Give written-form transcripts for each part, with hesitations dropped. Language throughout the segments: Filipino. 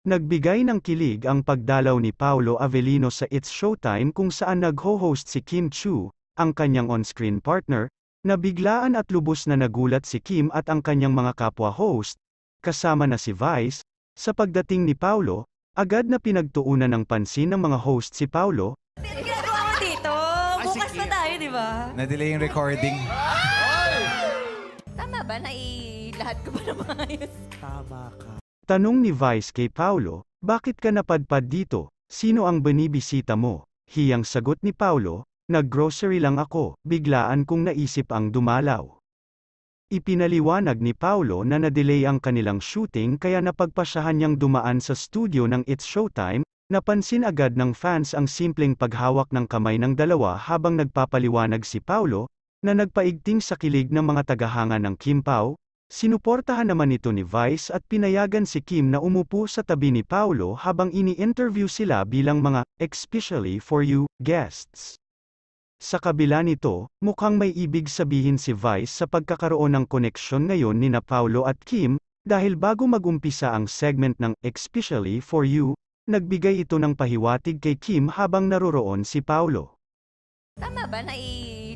Nagbigay ng kilig ang pagdalaw ni Paolo Avellino sa It's Showtime kung saan nag-ho-host si Kim Chu, ang kanyang on-screen partner, na biglaan at lubos na nagulat si Kim at ang kanyang mga kapwa-host, kasama na si Vice, sa pagdating ni Paolo, agad na pinagtuunan ng pansin ng mga host si Paolo. Ginagawa ko dito. Bukas na tayo, di ba? Na-delay yung recording. Tama ba na lahat ko ba na maayos? Tama ka. Tanong ni Vice kay Paolo, bakit ka napadpad dito? Sino ang binibisita mo? Hiyang sagot ni Paolo, nag-grocery lang ako, biglaan kong naisip ang dumalaw. Ipinaliwanag ni Paolo na na-delay ang kanilang shooting kaya napagpasyahan niyang dumaan sa studio ng It's Showtime. Napansin agad ng fans ang simpleng paghawak ng kamay ng dalawa habang nagpapaliwanag si Paolo, na nagpaigting sa kilig ng mga tagahanga ng Kim Pao. Sinuportahan naman ito ni Vice at pinayagan si Kim na umupo sa tabi ni Paolo habang ini-interview sila bilang mga "especially for you" guests. Sa kabila nito, mukhang may ibig sabihin si Vice sa pagkakaroon ng koneksyon ngayon nina Paolo at Kim, dahil bago mag-umpisa ang segment ng "especially for you", nagbigay ito ng pahiwatig kay Kim habang naroroon si Paolo. Tama ba na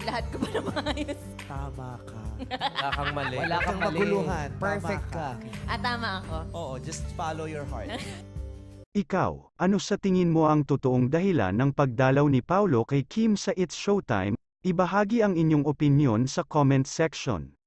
lahat ko ba na maayos? Tama ka. Wala kang mali. Wala kang maguluhan. Perfect Tama ka. Tama ako. Oo, just follow your heart. Ikaw, ano sa tingin mo ang totoong dahilan ng pagdalaw ni Paolo kay Kim sa It's Showtime? Ibahagi ang inyong opinyon sa comment section.